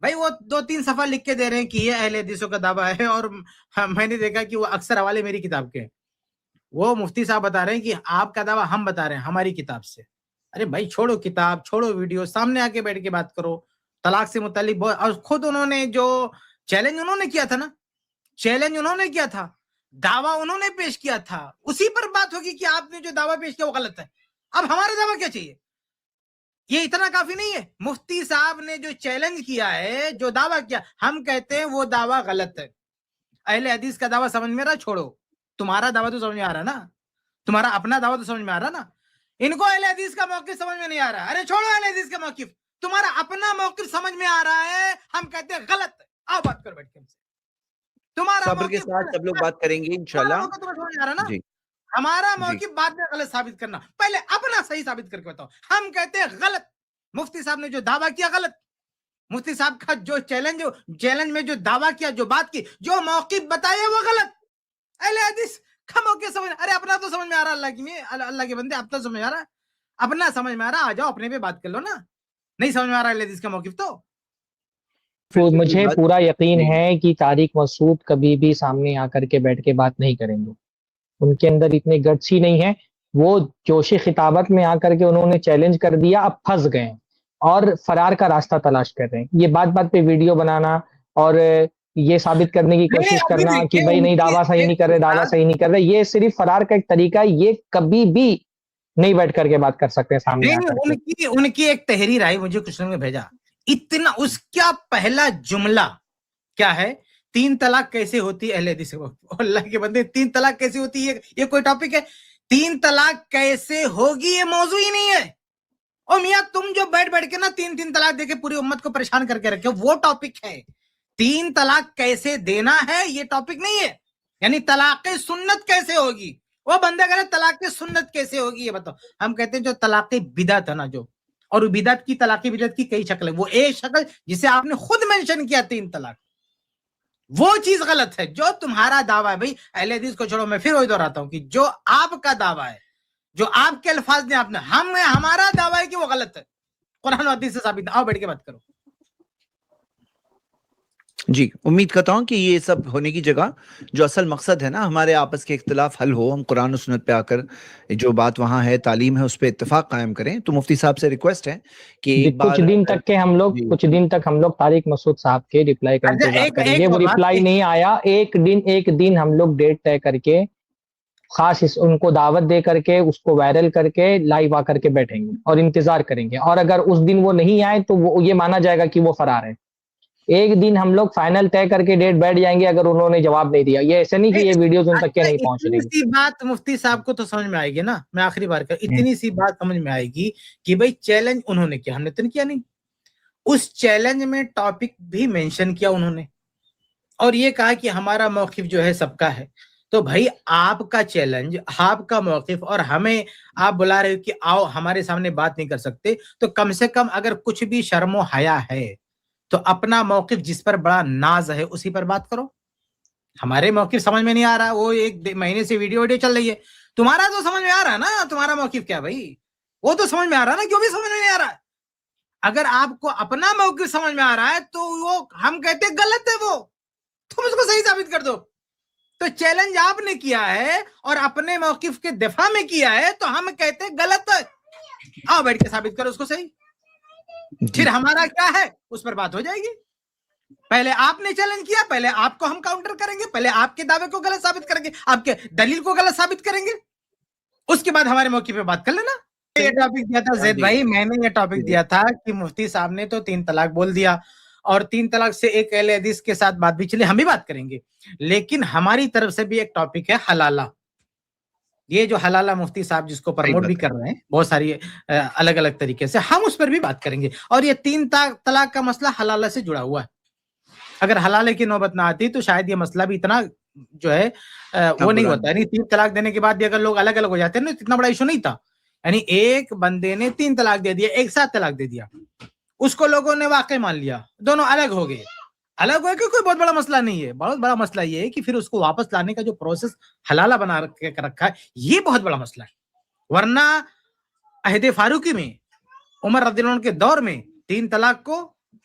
بھائی وہ 2-3 صفحہ لکھ کے دے رہے ہیں کہ یہ اہل حدیثوں کا دعویٰ ہے، اور میں نے دیکھا کہ وہ اکثر حوالے میری کتاب کے، وہ مفتی صاحب بتا رہے ہیں کہ آپ کا دعویٰ ہم بتا رہے ہیں ہماری کتاب سے. ارے بھائی چھوڑو کتاب، چھوڑو ویڈیو، سامنے آ کے بیٹھ کے بات کرو. طلاق سے متعلق اور خود انہوں نے جو چیلنج انہوں نے کیا تھا نا، چیلنج انہوں نے کیا تھا، دعویٰ انہوں نے پیش کیا تھا، اسی پر بات ہوگی کہ آپ نے جو دعویٰ پیش کیا وہ غلط ہے. اب ہمارا دعویٰ کیا چاہیے؟ یہ اتنا کافی نہیں ہے؟ مفتی صاحب نے جو چیلنج کیا ہے، جو دعویٰ کیا، ہم کہتے ہیں وہ دعویٰ غلط ہے. اہل حدیث کا دعویٰ سمجھ میں رہا، چھوڑو. تمہارا دعویٰ تو سمجھ میں آ رہا نا، تمہارا اپنا دعویٰ تو سمجھ میں آ رہا نا. ان کو اہل حدیث کا موقف سمجھ میں نہیں آ رہا. ارے چھوڑو اہل حدیث کا موقف، تمہارا اپنا موقف سمجھ میں آ رہا ہے، ہم کہتے ہیں غلط ہے. آؤ بات کرو بیٹھ کے ہم سے. تمہارا صبر کے ساتھ سب لوگ بات کریں گے انشاءاللہ. تمہیں سمجھ میں آ رہا نا. جی ہمارا جی موقف بعد میں غلط ثابت کرنا، پہلے اپنا صحیح ثابت کر کے بتاؤ. ہم کہتے ہیں غلط. مفتی صاحب نے جو دعویٰ کیا غلط. مفتی صاحب کا جو چیلنج میں جو دعویٰ کیا، جو بات کی، جو موقف بتایا وہ غلط. اہل حدیث کا موقف سمجھ، ارے اپنا تو سمجھ میں آ رہا. اللہ کے بندے اپنا سمجھ آ رہا، اپنا سمجھ میں آ رہا. آ جاؤ اپنے پہ بات کر لو نا. نہیں سمجھ میں آ رہا اہل حدیث کا موقف تو مجھے پورا یقین ہے کہ طارق مسعود کبھی بھی سامنے آ کر کے بیٹھ کے بات نہیں کریں گے. ان کے اندر اتنے گٹس ہی نہیں ہے. وہ جوش خطابت میں آ کر کے انہوں نے چیلنج کر دیا، اب پھنس گئے اور فرار کا راستہ تلاش کر رہے ہیں. یہ بات بات پہ ویڈیو بنانا اور یہ ثابت کرنے کی کوشش کرنا کہ بھائی نہیں دعویٰ صحیح نہیں کر رہے، دعویٰ صحیح نہیں کر رہے، یہ صرف فرار کا ایک طریقہ ہے. یہ کبھی بھی نہیں بیٹھ کر کے بات کر سکتے ہیں سامنے آ کر کے. ان کی ایک تحریر آئی مجھے کچھ لوگوں نے بھیجا، اتنا اس کا پہلا جملہ کیا ہے، 3 طلاق کیسے ہوتی ہے اہل حدیث کو. اللہ کے بندے 3 طلاق کیسے ہوتی ہے، یہ کوئی ٹاپک ہے؟ 3 طلاق کیسے ہوگی یہ موضوع ہی نہیں ہے. اور میاں تم جو بیٹھ کے نا 3 طلاق دے کے پوری امت کو پریشان کر کے رکھے، وہ ٹاپک ہے. 3 طلاق کیسے دینا ہے یہ ٹاپک نہیں ہے. یعنی طلاق سنت کیسے ہوگی، وہ بندہ کہہ رہے طلاق سنت کیسے ہوگی یہ بتاؤ. ہم کہتے ہیں جو طلاق بدعت ہے نا، جو اور بدعت کی طلاق بدعت کی کئی شکل ہے، وہ ایک شکل جسے آپ نے خود مینشن کیا 3 طلاق، وہ چیز غلط ہے. جو تمہارا دعویٰ ہے بھائی اہل حدیث کو چھوڑو، میں پھر وہی دہراتا ہوں کہ جو آپ کا دعویٰ ہے، جو آپ کے الفاظ نے آپ نے، ہمارا دعویٰ ہے کہ وہ غلط ہے، قرآن و حدیث سے ثابت. آؤ بیٹھ کے بات کرو. جی امید کرتا ہوں کہ یہ سب ہونے کی جگہ جو اصل مقصد ہے نا، ہمارے آپس کے اختلاف حل ہو، ہم قرآن و سنت پہ آ کر جو بات وہاں ہے، تعلیم ہے، اس پہ اتفاق قائم کریں. تو مفتی صاحب سے ریکویسٹ ہے کہ ایک بار کچھ دن تک ہم لوگ طارق مسعود صاحب کے ریپلائی کا انتظار کریں گے. وہ ریپلائی نہیں آیا، ایک دن ہم لوگ ڈیٹ طے کر کے خاص ان کو دعوت دے کر کے اس کو وائرل کر کے لائیو آ کر کے بیٹھیں گے اور انتظار کریں گے. اور اگر اس دن وہ نہیں آئے تو وہ یہ مانا جائے گا کہ وہ فرار ہے. ایک دن ہم لوگ فائنل طے کر کے ڈیٹ بیٹھ جائیں گے اگر انہوں نے جواب نہیں دیا. یہ ایسے نہیں کہ یہ ویڈیوز ان تک کے نہیں پہنچ رہی. اتنی سی بات مفتی صاحب کو تو سمجھ میں آئے گی نا. میں آخری بار اتنی سی بات سمجھ میں آئے گی کہ بھئی چیلنج انہوں نے کیا، ہم نے تو نہیں کیا. نہیں، اس چیلنج میں ٹاپک بھی مینشن کیا انہوں نے، اور یہ کہا کہ ہمارا موقف جو ہے سب کا ہے. تو بھائی آپ کا چیلنج، آپ کا موقف، اور ہمیں آپ بلا رہے ہو کہ آؤ ہمارے سامنے بات نہیں کر سکتے، تو کم سے کم اگر کچھ بھی شرم و حیا ہے تو اپنا موقف جس پر بڑا ناز ہے اسی پر بات کرو. ہمارے موقف سمجھ میں نہیں آ رہا، وہ 1 مہینے سے ویڈیو چل رہی ہے. تمہارا تو سمجھ میں آ رہا ہے نا، تمہارا موقف کیا بھائی، وہ تو سمجھ میں آ رہا نا. کیوں بھی سمجھ میں نہیں آ رہا ہے؟ اگر آپ کو اپنا موقف سمجھ میں آ رہا ہے تو وہ ہم کہتے ہیں غلط ہے، وہ تم اس کو صحیح ثابت کر دو. تو چیلنج آپ نے کیا ہے اور اپنے موقف کے دفاع میں کیا ہے، تو ہم کہتے ہیں غلط ہے. آؤ بیٹھ کے ثابت کرو اس کو صحیح. پھر ہمارا کیا ہے اس پر بات ہو جائے گی. پہلے آپ نے چیلنج کیا، پہلے آپ کو ہم کاؤنٹر کریں گے، پہلے آپ کے دعوے کو غلط ثابت کریں گے، آپ کے دلیل کو غلط ثابت کریں گے، اس کے بعد ہمارے موقع پہ بات کر لینا. یہ ٹاپک دیا تھا زید بھائی، میں نے یہ ٹاپک دیا تھا کہ مفتی صاحب نے تو 3 طلاق بول دیا، اور 3 طلاق سے ایک اہل حدیث کے ساتھ بات بھی چلے، ہم بھی بات کریں گے، لیکن ہماری طرف سے بھی ایک ٹاپک ہے حلالہ. یہ جو حلالہ مفتی صاحب جس کو پروموٹ بھی کر رہے ہیں بہت ساری الگ الگ طریقے سے، ہم اس پر بھی بات کریں گے. اور یہ 3 طلاق کا مسئلہ حلالہ سے جڑا ہوا ہے. اگر حلالہ کی نوبت نہ آتی تو شاید یہ مسئلہ بھی اتنا جو ہے وہ نہیں ہوتا. یعنی 3 طلاق دینے کے بعد بھی اگر لوگ الگ الگ ہو جاتے ہیں نا، اتنا بڑا ایشو نہیں تھا. یعنی ایک بندے نے 3 طلاق دے دیا، ایک ساتھ طلاق دے دیا، اس کو لوگوں نے واقع مان لیا، دونوں الگ ہو گئے. الگ ہوئے کہ کوئی بہت بڑا مسئلہ نہیں ہے. بہت بڑا مسئلہ یہ ہے کہ پھر اس کو واپس لانے کا جو پروسیس حلالہ بنا کے رکھا ہے، یہ بہت بڑا مسئلہ ہے. ورنہ عہد فاروقی میں، عمر رضی اللہ عنہ کے دور میں 3 طلاق کو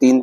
3